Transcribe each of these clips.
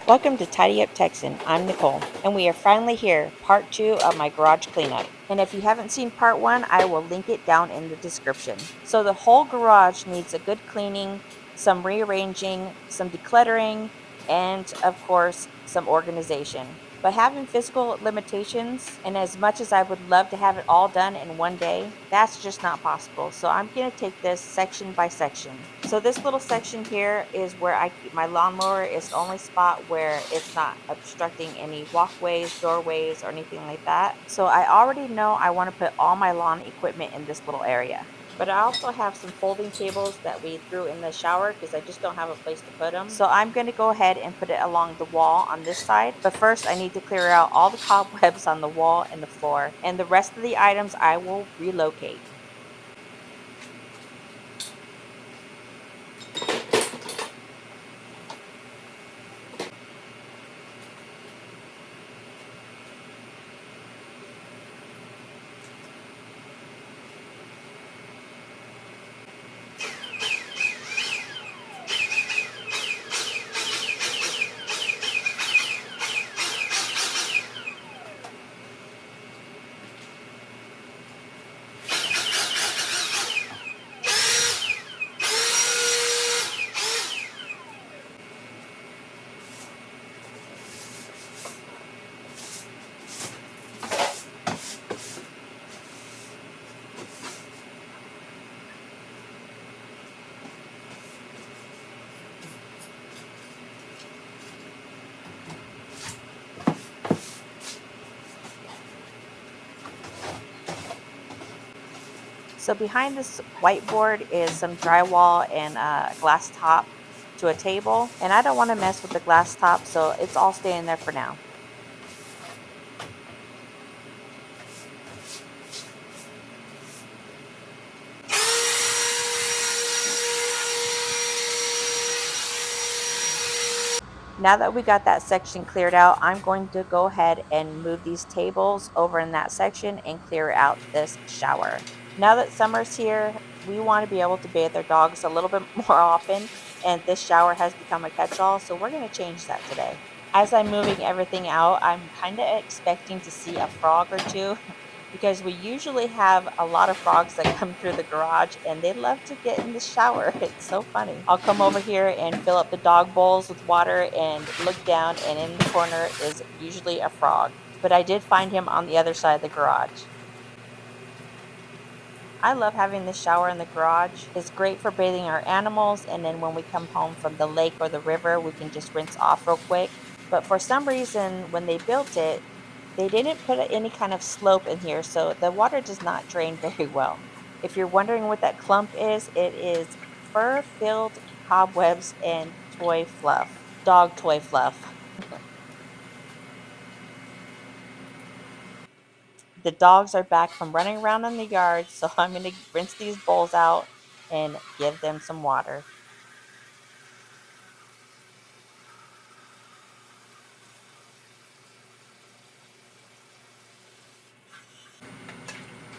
Welcome to Tidy Up Texan. I'm Nicole, and we are finally here, part 2 of my garage cleanup. And if you haven't seen part 1, I will link it down in the description. So the whole garage needs a good cleaning, some rearranging, some decluttering, and of course, some organization. But having physical limitations, and as much as I would love to have it all done in one day, that's just not possible. So I'm going to take this section by section. So this little section here is where I keep my lawnmower. It's the only spot where it's not obstructing any walkways, doorways, or anything like that. So I already know I want to put all my lawn equipment in this little area. But I also have some folding tables that we threw in the shower because I just don't have a place to put them. So I'm going to go ahead and put it along the wall on this side. But first I need to clear out all the cobwebs on the wall and the floor. And the rest of the items I will relocate. So behind this whiteboard is some drywall and a glass top to a table. And I don't want to mess with the glass top, so it's all staying there for now. Now that we got that section cleared out, I'm going to go ahead and move these tables over in that section and clear out this shower. Now that summer's here, we want to be able to bathe our dogs a little bit more often, and this shower has become a catch-all, so we're going to change that today. As I'm moving everything out, I'm kind of expecting to see a frog or two because we usually have a lot of frogs that come through the garage and they love to get in the shower. It's so funny. I'll come over here and fill up the dog bowls with water and look down, and in the corner is usually a frog. But I did find him on the other side of the garage. I love having this shower in the garage. It's great for bathing our animals, and then when we come home from the lake or the river, we can just rinse off real quick. But for some reason, when they built it, they didn't put any kind of slope in here, so the water does not drain very well. If you're wondering what that clump is, it is fur-filled cobwebs and toy fluff, dog toy fluff. The dogs are back from running around in the yard, so I'm going to rinse these bowls out and give them some water.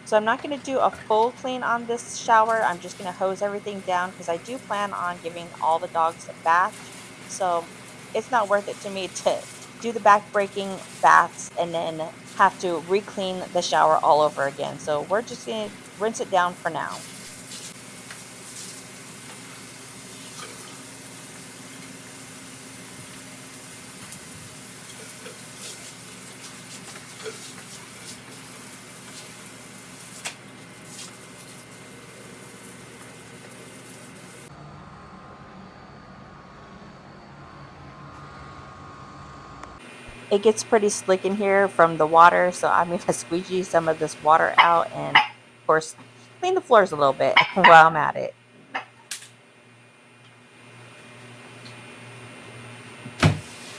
So I'm not going to do a full clean on this shower. I'm just going to hose everything down because I do plan on giving all the dogs a bath. So it's not worth it to me to do the back-breaking baths and then have to re-clean the shower all over again. So we're just going to rinse it down for now. It gets pretty slick in here from the water, so I'm going to squeegee some of this water out and, of course, clean the floors a little bit while I'm at it.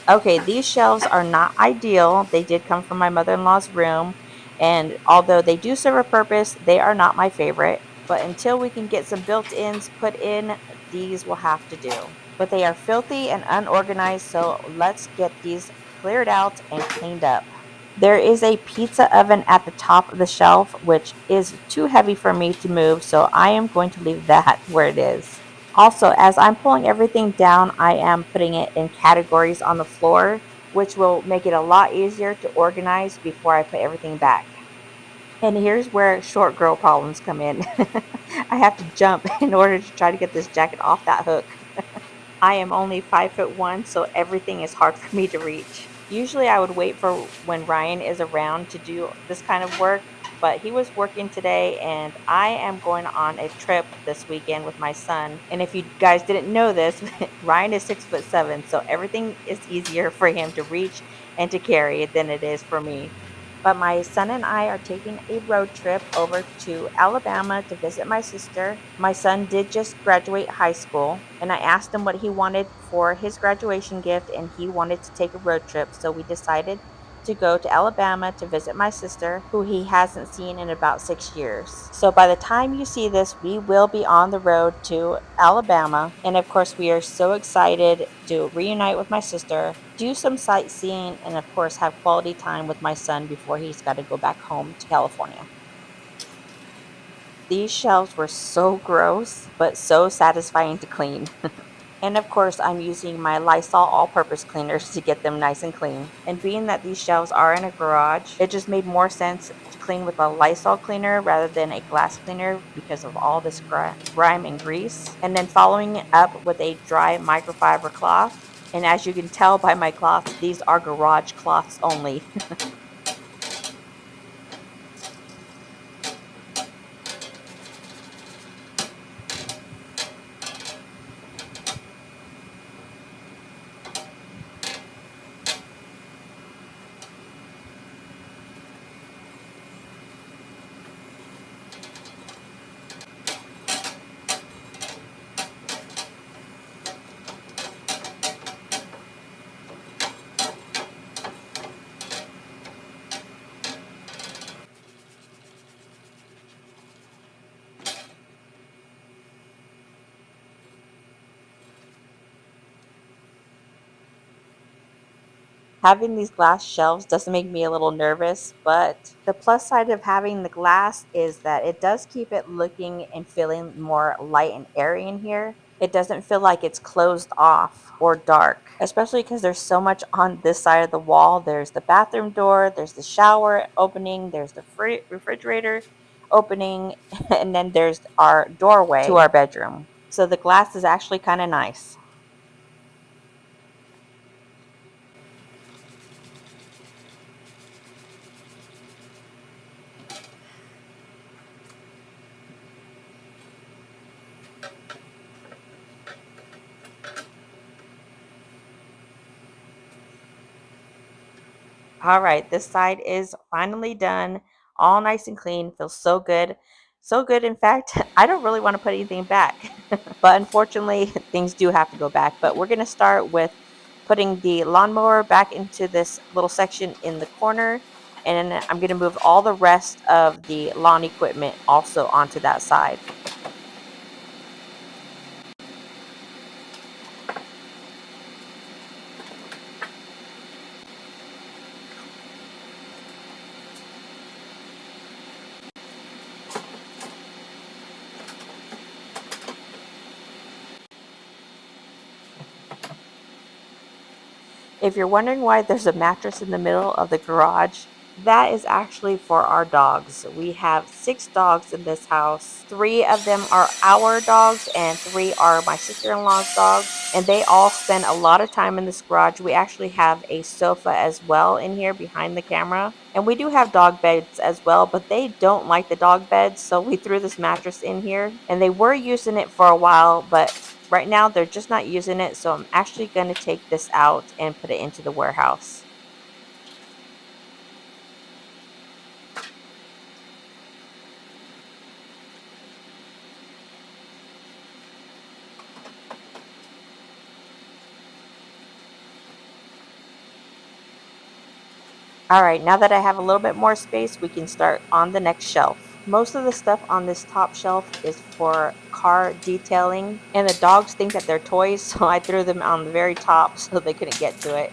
Okay, these shelves are not ideal. They did come from my mother-in-law's room, and although they do serve a purpose, they are not my favorite. But until we can get some built-ins put in, these will have to do. But they are filthy and unorganized, so let's get these cleared out and cleaned up. There is a pizza oven at the top of the shelf, which is too heavy for me to move, so I am going to leave that where it is. Also, as I'm pulling everything down, I am putting it in categories on the floor, which will make it a lot easier to organize before I put everything back. And here's where short girl problems come in. I have to jump in order to try to get this jacket off that hook. I am only 5'1", so everything is hard for me to reach. Usually I would wait for when Ryan is around to do this kind of work, but he was working today and I am going on a trip this weekend with my son. And if you guys didn't know this, Ryan is 6'7", so everything is easier for him to reach and to carry than it is for me. But my son and I are taking a road trip over to Alabama to visit my sister. My son did just graduate high school, and I asked him what he wanted for his graduation gift, and he wanted to take a road trip. So we decided to go to Alabama to visit my sister, who he hasn't seen in about 6 years. So by the time you see this, we will be on the road to Alabama. And of course, we are so excited to reunite with my sister, do some sightseeing, and of course, have quality time with my son before he's got to go back home to California. These shelves were so gross, but so satisfying to clean. And of course, I'm using my Lysol all-purpose cleaners to get them nice and clean. And being that these shelves are in a garage, it just made more sense to clean with a Lysol cleaner rather than a glass cleaner because of all this grime and grease. And then following it up with a dry microfiber cloth. And as you can tell by my cloths, these are garage cloths only. Having these glass shelves does make me a little nervous, but the plus side of having the glass is that it does keep it looking and feeling more light and airy in here. It doesn't feel like it's closed off or dark, especially because there's so much on this side of the wall. There's the bathroom door, there's the shower opening, there's the refrigerator opening, and then there's our doorway to our bedroom. So the glass is actually kind of nice. All right, this side is finally done. All nice and clean. Feels so good. So good, in fact, I don't really want to put anything back. But unfortunately, things do have to go back. But we're going to start with putting the lawnmower back into this little section in the corner. And then I'm going to move all the rest of the lawn equipment also onto that side. If you're wondering why there's a mattress in the middle of the garage, that is actually for our dogs. We have 6 dogs in this house. 3 of them are our dogs, and 3 are my sister-in-law's dogs. And they all spend a lot of time in this garage. We actually have a sofa as well in here behind the camera. And we do have dog beds as well, but they don't like the dog beds. So we threw this mattress in here. And they were using it for a while, but right now, they're just not using it, so I'm actually going to take this out and put it into the warehouse. All right, now that I have a little bit more space, we can start on the next shelf. Most of the stuff on this top shelf is for car detailing, and the dogs think that they're toys, so I threw them on the very top so they couldn't get to it.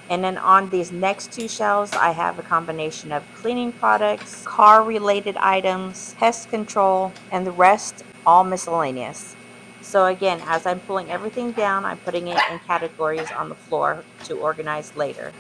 And then on these next 2 shelves, I have a combination of cleaning products, car related items, pest control, and the rest all miscellaneous. So again, as I'm pulling everything down, I'm putting it in categories on the floor to organize later.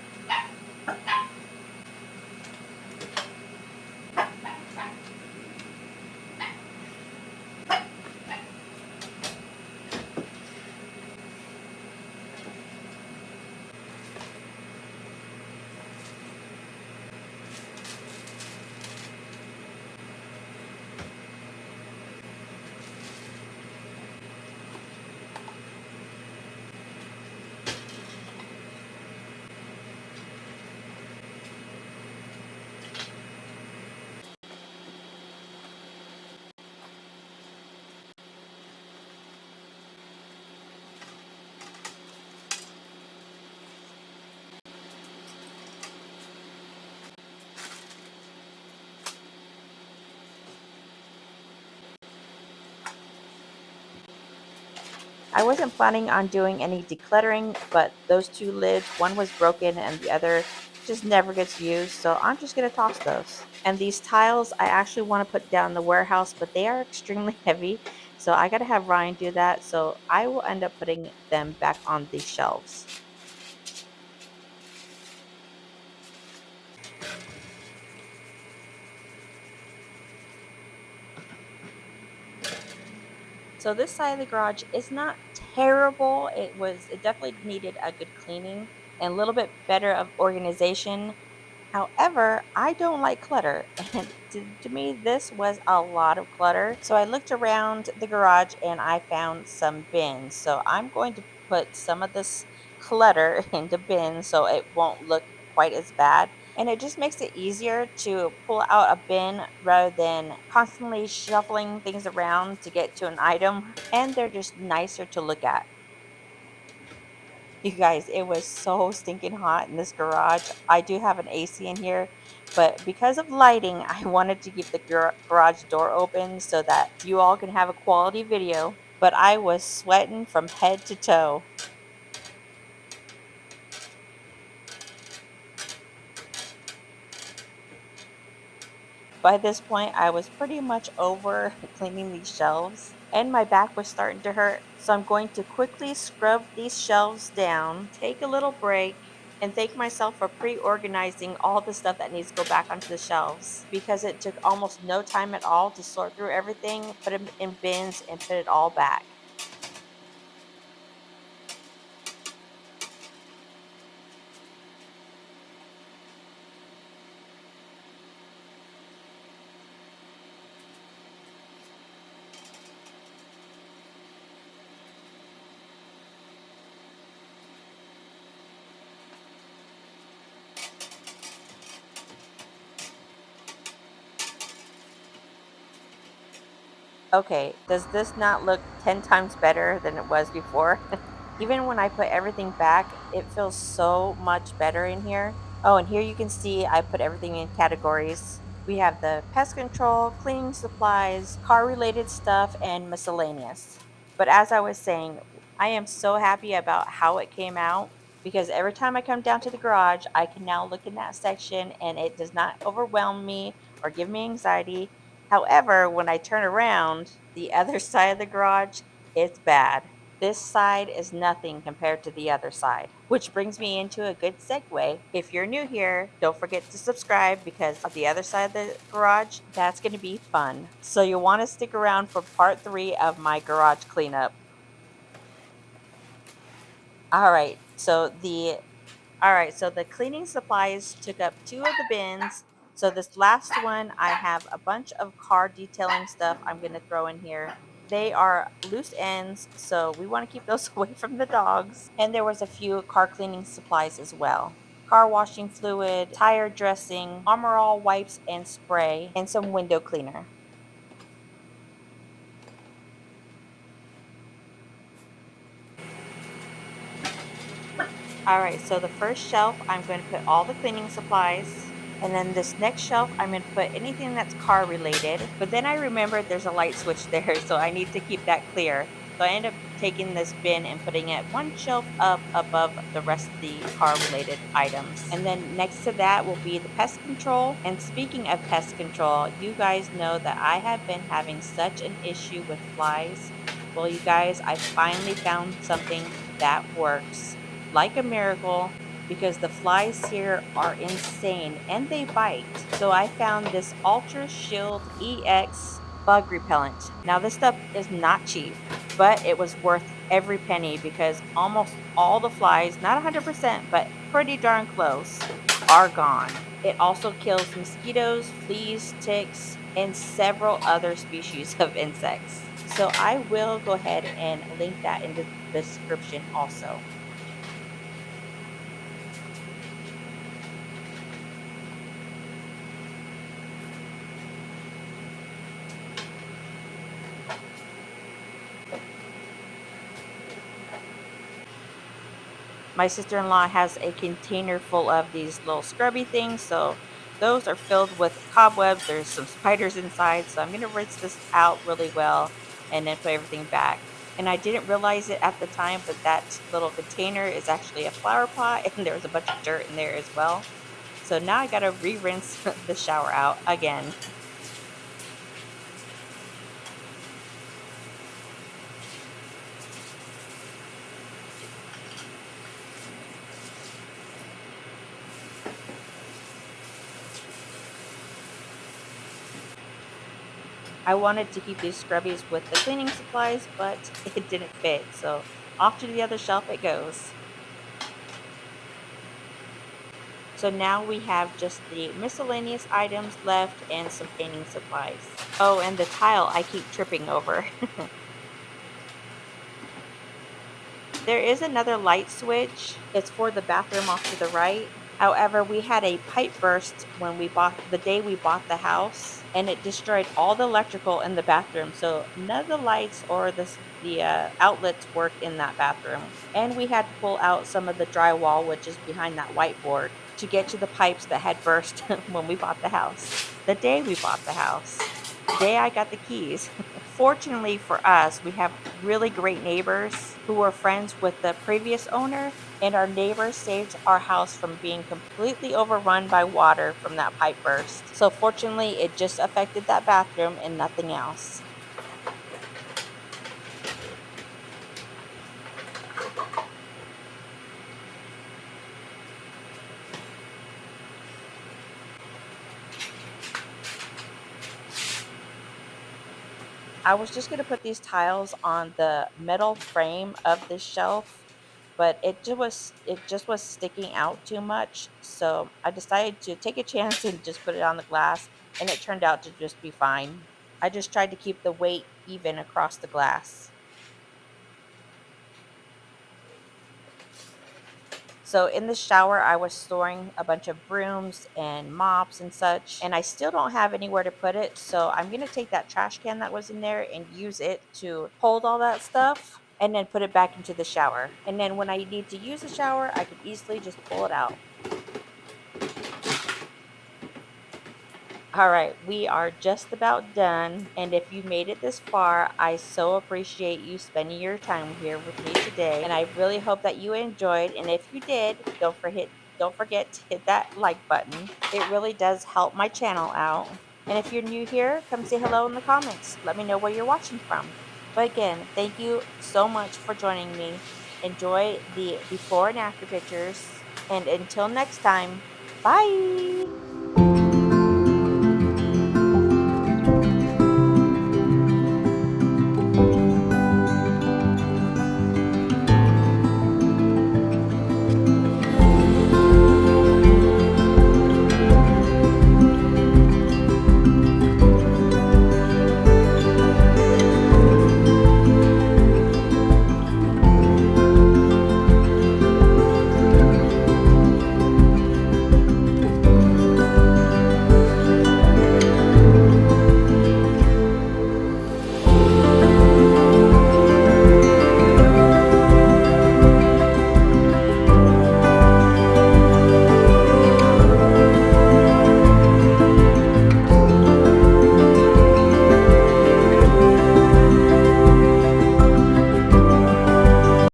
I wasn't planning on doing any decluttering, but those two lids, one was broken and the other just never gets used, so I'm just going to toss those. And these tiles, I actually want to put down in the warehouse, but they are extremely heavy, so I got to have Ryan do that, so I will end up putting them back on the shelves. So this side of the garage is not terrible. It definitely needed a good cleaning and a little bit better of organization. However, I don't like clutter, and to me, this was a lot of clutter. So I looked around the garage and I found some bins. So I'm going to put some of this clutter into bins so it won't look quite as bad. And it just makes it easier to pull out a bin rather than constantly shuffling things around to get to an item. And they're just nicer to look at. You guys, it was so stinking hot in this garage. I do have an AC in here, but because of lighting, I wanted to keep the garage door open so that you all can have a quality video. But I was sweating from head to toe. By this point, I was pretty much over cleaning these shelves and my back was starting to hurt. So I'm going to quickly scrub these shelves down, take a little break, and thank myself for pre-organizing all the stuff that needs to go back onto the shelves because it took almost no time at all to sort through everything, put them in bins, and put it all back. Okay, does this not look 10 times better than it was before? Even when I put everything back, it feels so much better in here. Oh, and here you can see I put everything in categories. We have the pest control, cleaning supplies, car related stuff, and miscellaneous. But as I was saying, I am so happy about how it came out because every time I come down to the garage, I can now look in that section and it does not overwhelm me or give me anxiety. However, when I turn around, the other side of the garage, it's bad. This side is nothing compared to the other side, which brings me into a good segue. If you're new here, don't forget to subscribe because the other side of the garage, that's going to be fun. So you'll want to stick around for part 3 of my garage cleanup. All right. So the cleaning supplies took up 2 of the bins. So this last one, I have a bunch of car detailing stuff I'm going to throw in here. They are loose ends, so we want to keep those away from the dogs. And there was a few car cleaning supplies as well. Car washing fluid, tire dressing, Armor All wipes and spray, and some window cleaner. All right, so the first shelf, I'm going to put all the cleaning supplies. And then this next shelf, I'm going to put anything that's car related. But then I remembered there's a light switch there, so I need to keep that clear. So I ended up taking this bin and putting it one shelf up above the rest of the car related items. And then next to that will be the pest control. And speaking of pest control, you guys know that I have been having such an issue with flies. Well, you guys, I finally found something that works like a miracle because the flies here are insane and they bite. So I found this Ultra Shield EX bug repellent. Now, this stuff is not cheap, but it was worth every penny because almost all the flies, not 100%, but pretty darn close, are gone. It also kills mosquitoes, fleas, ticks, and several other species of insects. So I will go ahead and link that in the description also. My sister-in-law has a container full of these little scrubby things, so those are filled with cobwebs. There's some spiders inside, so I'm going to rinse this out really well and then put everything back. And I didn't realize it at the time, but that little container is actually a flower pot and there's a bunch of dirt in there as well. So now I got to re-rinse the shower out again. I wanted to keep these scrubbies with the cleaning supplies, but it didn't fit. So off to the other shelf it goes. So now we have just the miscellaneous items left and some painting supplies. Oh, and the tile I keep tripping over. There is another light switch. It's for the bathroom off to the right. However, we had a pipe burst when we bought the day we bought the house, and it destroyed all the electrical in the bathroom. So none of the lights or the outlets work in that bathroom. And we had to pull out some of the drywall, which is behind that whiteboard, to get to the pipes that had burst when we bought the house. The day we bought the house. The day I got the keys. Fortunately for us, we have really great neighbors who were friends with the previous owner, and our neighbors saved our house from being completely overrun by water from that pipe burst. So, fortunately, it just affected that bathroom and nothing else. I was just going to put these tiles on the metal frame of this shelf, but it just was sticking out too much, so I decided to take a chance and just put it on the glass, and it turned out to just be fine. I just tried to keep the weight even across the glass. So in the shower, I was storing a bunch of brooms and mops and such, and I still don't have anywhere to put it. So I'm going to take that trash can that was in there and use it to hold all that stuff and then put it back into the shower. And then when I need to use the shower, I can easily just pull it out. All right, we are just about done. And if you made it this far, I so appreciate you spending your time here with me today. And I really hope that you enjoyed. And if you did, don't forget to hit that like button. It really does help my channel out. And if you're new here, come say hello in the comments. Let me know where you're watching from. But again, thank you so much for joining me. Enjoy the before and after pictures. And until next time, bye.